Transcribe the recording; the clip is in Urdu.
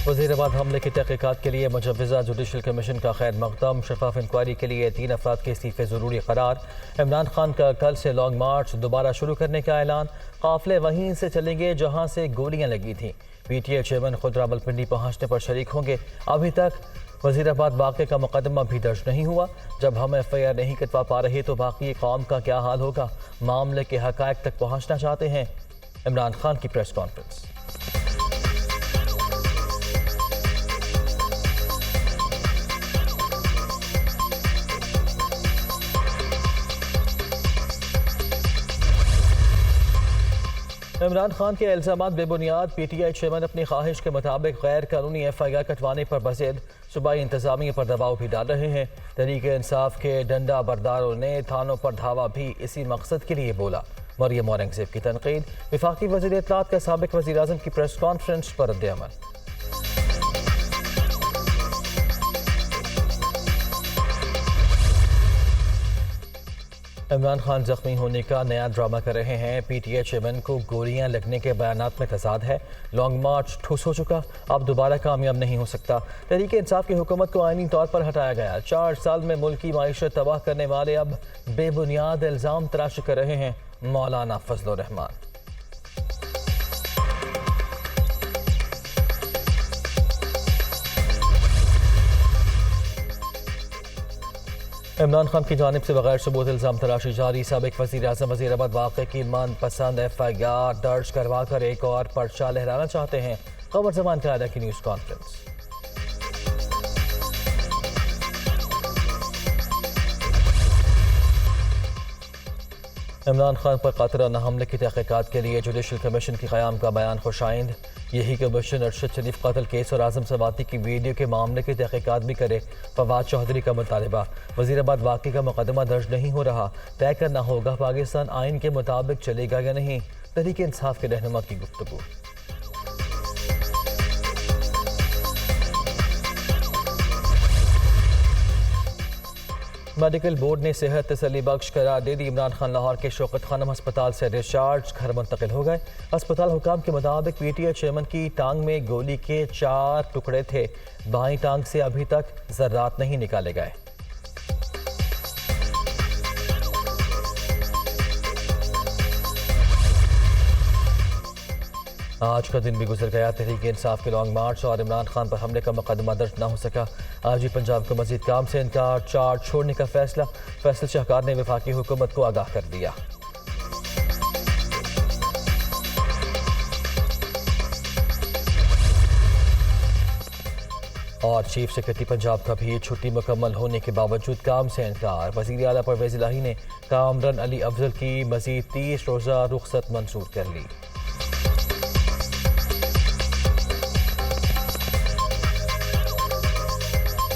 وزیرآباد حملے کی تحقیقات کے لیے مجوزہ جوڈیشل کمیشن کا خیر مقدم، شفاف انکوائری کے لیے 3 افراد کے استعفے ضروری قرار۔ عمران خان کا کل سے لانگ مارچ دوبارہ شروع کرنے کا اعلان، قافلے وہیں سے چلیں گے جہاں سے گولیاں لگی تھیں۔ پی ٹی آئی چیئرمین خود راولپنڈی پہنچنے پر شریک ہوں گے۔ ابھی تک وزیرآباد واقعے کا مقدمہ بھی درج نہیں ہوا۔ جب ہم ایف آئی آر نہیں کٹوا پا رہے تو باقی قوم کا کیا حال ہوگا؟ معاملے کے حقائق تک پہنچنا چاہتے ہیں۔ عمران خان کی پریس کانفرنس۔ عمران خان کے الزامات بے بنیاد، پی ٹی آئی چیئرمین اپنی خواہش کے مطابق غیر قانونی ایف آئی آر کٹوانے پر مزید صوبائی انتظامیہ پر دباؤ بھی ڈال رہے ہیں۔ تحریک انصاف کے ڈنڈا برداروں نے تھانوں پر دھاوا بھی اسی مقصد کے لیے بولا۔ مریم اورنگزیب کی تنقید، وفاقی وزیر اطلاعات کا سابق وزیر اعظم کی پریس کانفرنس پر رد عمل۔ عمران خان زخمی ہونے کا نیا ڈرامہ کر رہے ہیں۔ پی ٹی آئی چیئرمین کو گولیاں لگنے کے بیانات میں تضاد ہے۔ لانگ مارچ ٹھوس ہو چکا، اب دوبارہ کامیاب نہیں ہو سکتا۔ تحریک انصاف کی حکومت کو آئینی طور پر ہٹایا گیا۔ 4 سال میں ملکی معیشت تباہ کرنے والے اب بے بنیاد الزام تراش کر رہے ہیں۔ مولانا فضل الرحمان۔ عمران خان کی جانب سے بغیر ثبوت الزام تراشی جاری۔ سابق وزیر اعظم وزیر آباد واقعے کی من پسند ایف آئی آر درج کروا کر ایک اور پرچہ لہرانا چاہتے ہیں۔ قمر زمان قائدہ کی نیوز کانفرنس۔ عمران خان پر قاتلانہ حملے کی تحقیقات کے لیے جوڈیشل کمیشن کے قیام کا بیان خوش آئند۔ یہی کمیشن ارشد شریف قتل کیس اور اعظم سواتی کی ویڈیو کے معاملے کی تحقیقات بھی کرے۔ فواد چوہدری کا مطالبہ، وزیر آباد واقعے کا مقدمہ درج نہیں ہو رہا، طے کرنا ہوگا پاکستان آئین کے مطابق چلے گا یا نہیں۔ تحریک انصاف کے رہنما کی گفتگو۔ میڈیکل بورڈ نے صحت تسلی بخش قرار دے دی۔ عمران خان لاہور کے شوکت خانم ہسپتال سے ڈسچارج، گھر منتقل ہو گئے۔ ہسپتال حکام کے مطابق پی ٹی آئی چیئرمین کی ٹانگ میں گولی کے 4 ٹکڑے تھے۔ بائیں ٹانگ سے ابھی تک ذرات نہیں نکالے گئے۔ آج کا دن بھی گزر گیا۔ تحریک انصاف کے لانگ مارچ اور عمران خان پر حملے کا مقدمہ درج نہ ہو سکا۔ آج ہی پنجاب کو مزید کام سے انکار، چارج چھوڑنے کا فیصلہ۔ فیصل شاہکار نے وفاقی حکومت کو آگاہ کر دیا۔ اور چیف سیکرٹری پنجاب کا بھی چھٹی مکمل ہونے کے باوجود کام سے انکار۔ وزیر اعلیٰ پرویز الہی نے کامران علی افضل کی مزید 30 روزہ رخصت منظور کر لی۔